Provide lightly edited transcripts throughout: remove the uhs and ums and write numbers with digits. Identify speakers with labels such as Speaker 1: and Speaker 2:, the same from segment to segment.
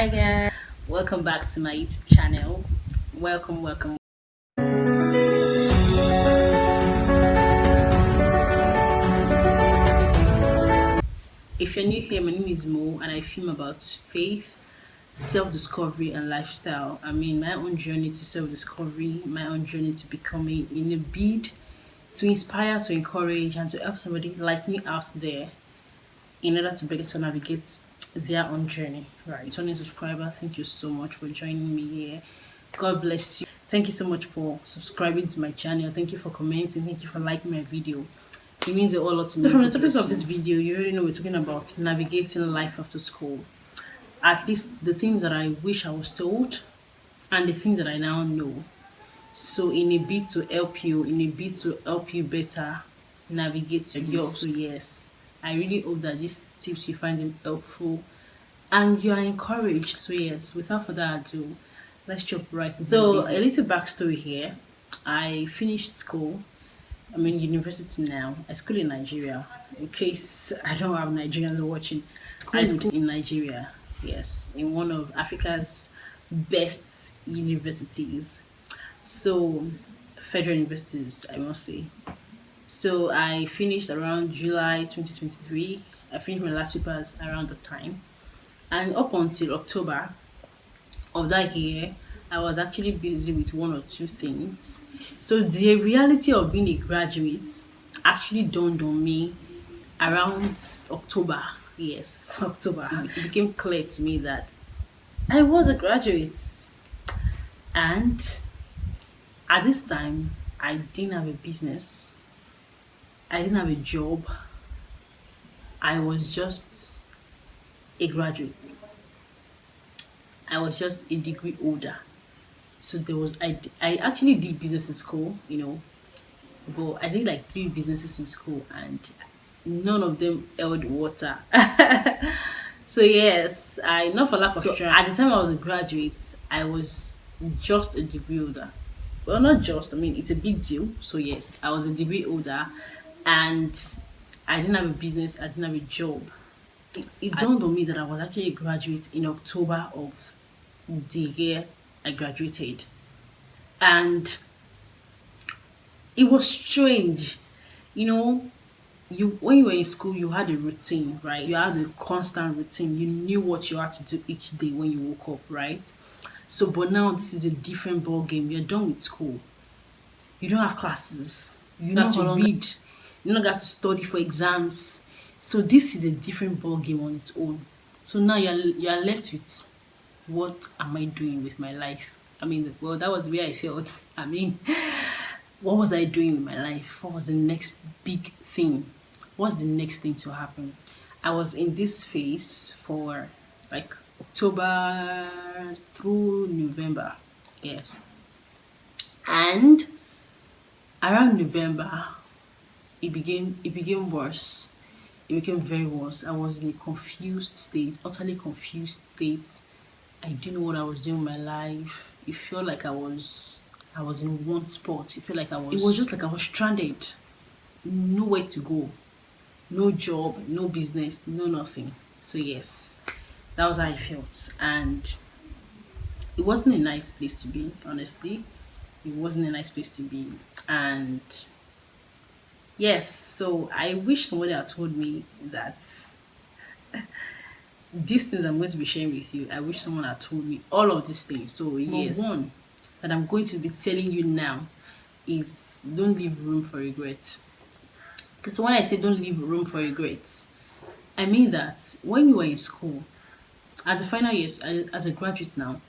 Speaker 1: Hi guys, welcome back to my YouTube channel. Welcome. If you're new here, my name is Mo and I film about faith, self-discovery and lifestyle. I mean my own journey to self-discovery, my own journey to becoming in a bid to inspire, to encourage and to help somebody like me out there in order to be able to navigate their own journey. Right. Returning subscriber, thank you so much for joining me here. God bless you. Thank you so much for subscribing to my channel. Thank you for commenting. Thank you for liking my video. It means a whole lot to me. So from the topic of this video, you already know we're talking about navigating life after school. At least the things that I wish I was told and the things that I now know. So in a bit to help you, better navigate your years. So yes, I really hope that these tips you find them helpful and you are encouraged. So yes, without further ado, let's jump right into so a little backstory here. I finished school. I'm in university now. I school in Nigeria. In case I don't have Nigerians watching, I school in Nigeria. Yes, in one of Africa's best universities. So, federal universities, I must say. So I finished around July 2023. I finished my last papers around the time, and up until October of that year, I was actually busy with one or two things. So the reality of being a graduate actually dawned on me around October. Yes, October. It became clear to me that I was a graduate, and at this time, I didn't have a business. I didn't have a job. I was just a graduate. I was just a degree holder. So there was I actually did business in school, but I did like three businesses in school and none of them held water. So yes, I not for lack of try. At the time I was a graduate, I was just a degree holder. Well, not just. I mean, it's a big deal. So yes, I was a degree holder, and I didn't have a business. I didn't have a job. It dawned on me that I was actually a graduate in October of the year I graduated, and it was strange. You know, you when you were in school, you had a routine, right? You had a constant routine. You knew what you had to do each day when you woke up, right? So, but now this is a different ball game. You're done with school. You don't have classes. You don't have to read. You don't have to study for exams. So this is a different ball game on its own. So now you're left with what am I doing with my life? I mean, well, that was where I felt. I mean, what was I doing with my life? What was the next big thing? What's the next thing to happen? I was in this phase for like October through November. Yes. And around November, it became worse. It became very worse. I was in a confused state, utterly confused state. I didn't know what I was doing with my life. It felt like I was in one spot. It was just like I was stranded. Nowhere to go. No job, no business, no nothing. So yes, that was how I felt. And it wasn't a nice place to be, honestly. It wasn't a nice place to be. And yes, so I wish somebody had told me that these things I'm going to be sharing with you, I wish someone had told me all of these things. So yes, one that I'm going to be telling you now is don't leave room for regret. Because when I say don't leave room for regrets, I mean that when you were in school, as a final year, as a graduate now,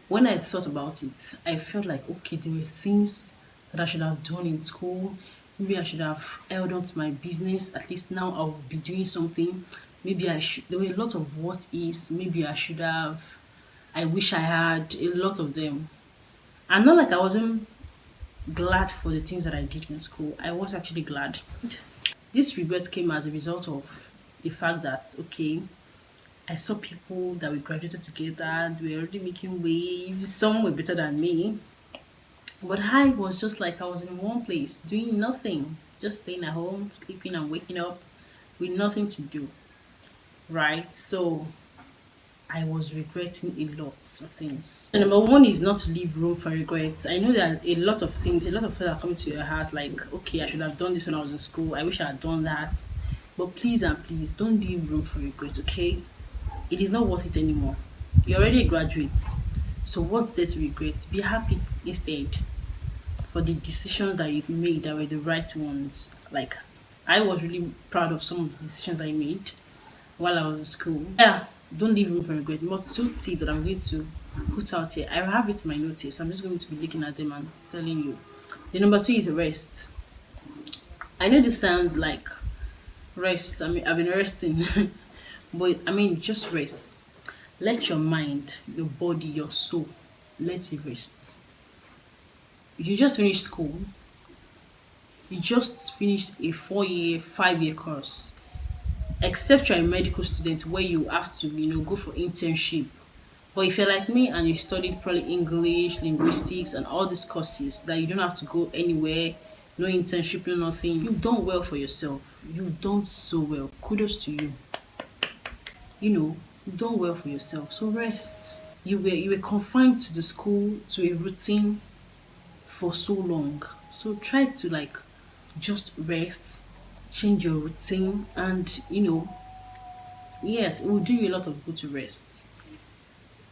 Speaker 1: when I thought about it, I felt like, okay, there were things that I should have done in school. Maybe I should have held on to my business. At least now I'll be doing something. Maybe I should. There were a lot of what ifs. Maybe I should have. I wish I had a lot of them. And not like I wasn't glad for the things that I did in school. I was actually glad. This regret came as a result of the fact that, okay, I saw people that we graduated together, they were already making waves. Some were better than me. But I was just like I was in one place doing nothing, just staying at home, sleeping and waking up with nothing to do. Right? So I was regretting a lot of things. So number one is not to leave room for regrets. I know that a lot of things are coming to your heart, like, okay, I should have done this when I was in school. I wish I had done that. But please and please don't leave room for regret, okay? It is not worth it anymore. You're already a graduate. So what's there to regret? Be happy instead for the decisions that you made that were the right ones. Like, I was really proud of some of the decisions I made while I was in school. Yeah, don't leave room for regret. But two things that I'm going to put out here, I have it in my notes here, so I'm just going to be looking at them and telling you. The number two is rest. I know this sounds like rest. I mean, I've been resting, but I mean, just rest. Let your mind, your body, your soul, let it rest. You just finished school. You just finished a 4 year, 5 year course. Except you're a medical student where you have to, go for internship. But if you're like me and you studied probably English, linguistics, and all these courses that you don't have to go anywhere, no internship, no nothing, you've done well for yourself. You've done so well. Kudos to you. You've done well for yourself. So rest. You were confined to the school, to a routine for so long. So try to just rest, change your routine, and yes, it will do you a lot of good to rest.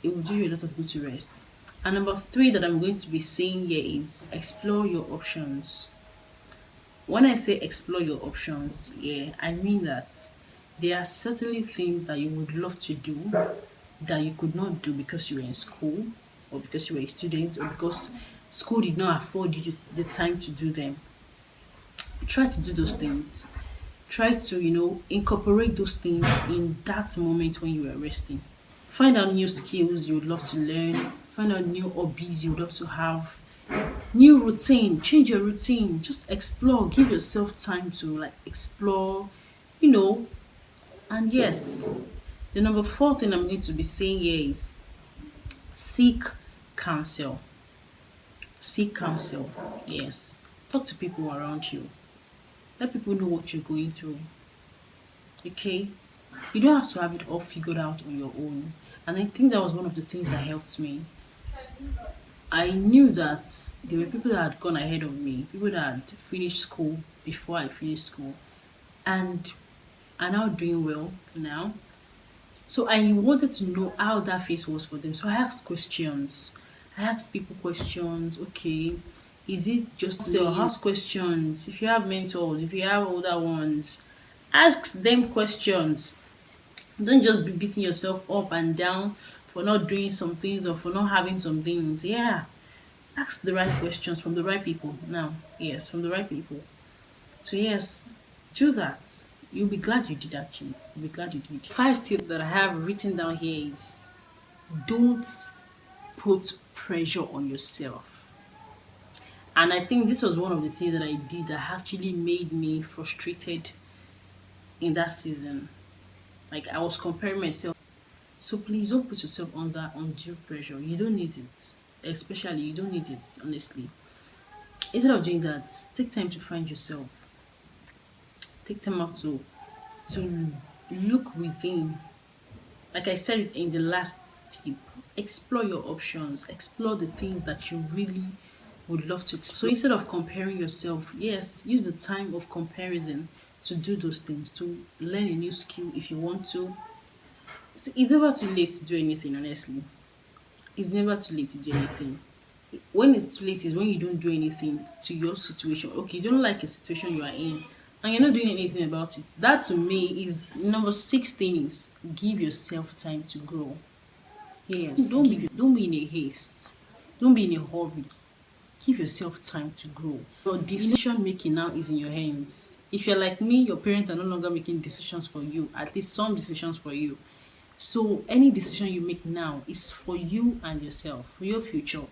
Speaker 1: It will do you a lot of good to rest. And number three that I'm going to be saying here is explore your options. When I say explore your options, yeah, I mean that there are certainly things that you would love to do that you could not do because you were in school, or because you were a student, or because school did not afford you the time to do them. Try to do those things. Try to, incorporate those things in that moment when you were resting. Find out new skills you would love to learn. Find out new hobbies you would love to have. New routine. Change your routine. Just explore. Give yourself time to explore, you know. And yes, the number four thing I'm going to be saying here is seek counsel. Seek counsel. Yes. Talk to people around you. Let people know what you're going through. Okay? You don't have to have it all figured out on your own. And I think that was one of the things that helped me. I knew that there were people that had gone ahead of me, people that had finished school before I finished school, and are now doing well now. So I wanted to know how that phase was for them. So I asked questions. I asked people questions. Okay, is it just so ask questions? If you have mentors, if you have older ones, ask them questions. Don't just be beating yourself up and down for not doing some things or for not having some things. Yeah. Ask the right questions from the right people. Now, yes, from the right people. So yes, do that. You'll be glad you did actually. You'll be glad you did. Five tips that I have written down here is don't put pressure on yourself. And I think this was one of the things that I did that actually made me frustrated in that season. Like I was comparing myself. So please don't put yourself under undue pressure. You don't need it. Especially you don't need it, honestly. Instead of doing that, take time to find yourself. Take time out to look within. Like I said in the last tip, explore your options, explore the things that you really would love to explore. So instead of comparing yourself, yes, use the time of comparison to do those things, to learn a new skill if you want to. So it's never too late to do anything, honestly. It's never too late to do anything. When it's too late is when you don't do anything to your situation. Okay, you don't like a situation you are in and you're not doing anything about it. That to me is number six thing is give yourself time to grow. Yes. Don't be in a haste. Don't be in a hurry. Give yourself time to grow. Your decision making now is in your hands. If you're like me, your parents are no longer making decisions for you, at least some decisions for you. So any decision you make now is for you and yourself, for your future.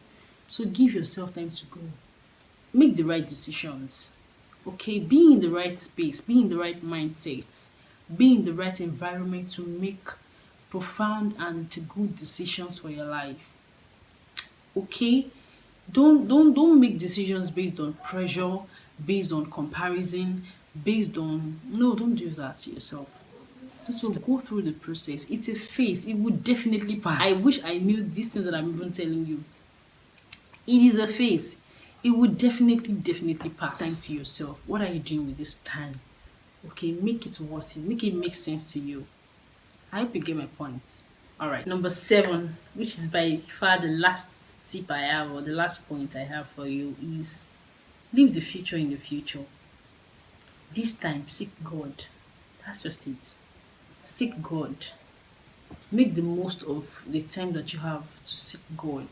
Speaker 1: So give yourself time to grow. Make the right decisions. Okay, be in the right space, be in the right mindset, be in the right environment to make profound and good decisions for your life. Okay? Don't make decisions based on pressure, based on comparison, based on no, don't do that to yourself. So go through the process. It's a phase. It would definitely pass. I wish I knew these things that I'm even telling you. It is a phase. It would definitely pass. Time to yourself. What are you doing with this time? Okay, make it worth it. Make it make sense to you. I hope you get my point. All right. Number 7, which is by far the last tip I have, or the last point I have for you, is leave the future in the future. This time, seek God. That's just it. Seek God. Make the most of the time that you have to seek God,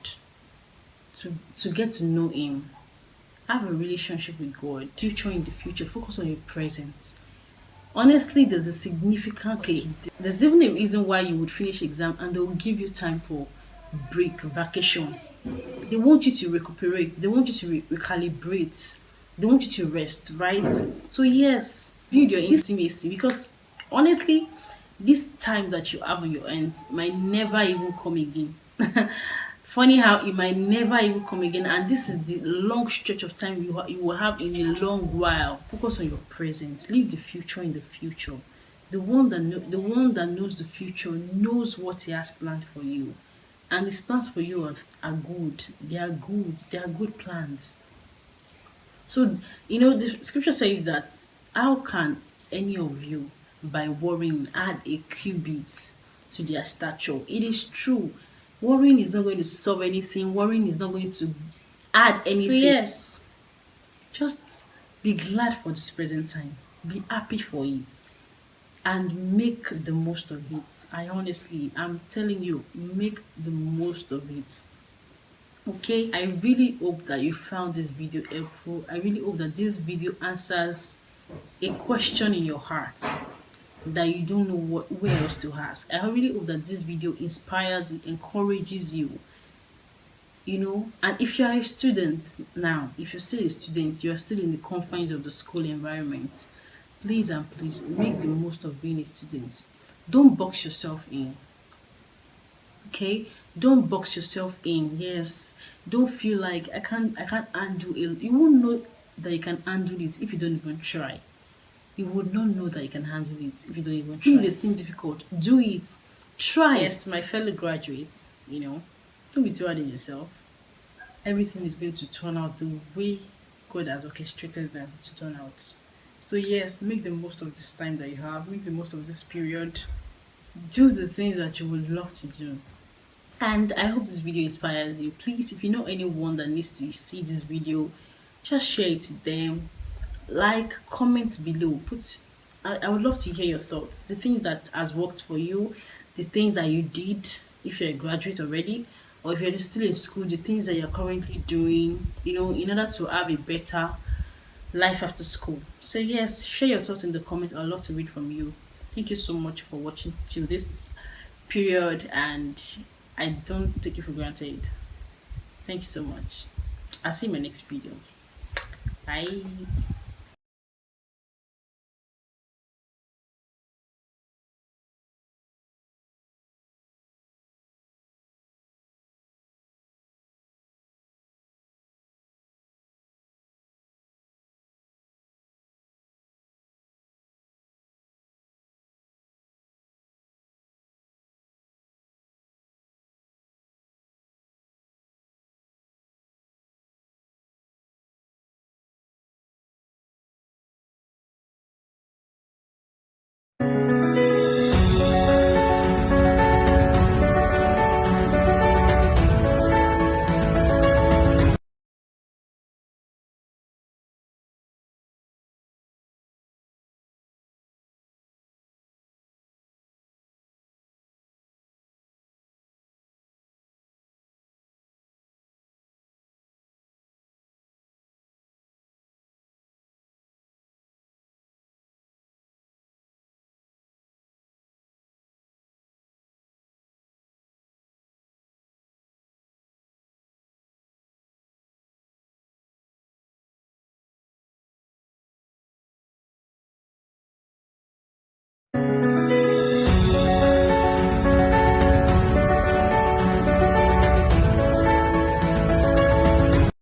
Speaker 1: to get to know Him. Have a relationship with God. Future in the future. Focus on your present. Honestly, there's a significant there's even a reason why you would finish exam and they will give you time for break, vacation. They want you to recuperate. They want you to recalibrate. They want you to rest, right? So yes, build your intimacy, because honestly, this time that you have on your hands might never even come again. Funny how it might never even come again, and this is the long stretch of time you will have in a long while. Focus on your present. Leave the future in the future. The one that knows the future knows what he has planned for you, and his plans for you are good. They are good. They are good plans. So, the scripture says that how can any of you, by worrying, add a cubit to their stature? It is true. Worrying is not going to solve anything. Worrying is not going to add anything. So, yes, just be glad for this present time. Be happy for it. And make the most of it. I'm telling you, make the most of it. Okay, I really hope that you found this video helpful. I really hope that this video answers a question in your heart that you don't know where else to ask. I really hope that this video inspires you, encourages you, and if you are a student now, if you're still a student, you are still in the confines of the school environment, please and please make the most of being a student. Don't box yourself in. Okay, don't box yourself in. Yes, don't feel like I can't handle it. You won't know that you can handle it if you don't even try. You would not know that you can handle it if you don't even try. If it seems difficult, do it. Try. Yes, to my fellow graduates, don't be too hard on yourself. Everything is going to turn out the way God has orchestrated them to turn out. So yes, make the most of this time that you have. Make the most of this period. Do the things that you would love to do. And I hope this video inspires you. Please, if you know anyone that needs to see this video, just share it to them. Like, comment below. I would love to hear your thoughts. The things that has worked for you, the things that you did if you're a graduate already, or if you're still in school, the things that you're currently doing, in order to have a better life after school. So yes, share your thoughts in the comments. I'd love to read from you. Thank you so much for watching till this period, and I don't take it for granted. Thank you so much. I'll see you in my next video. Bye.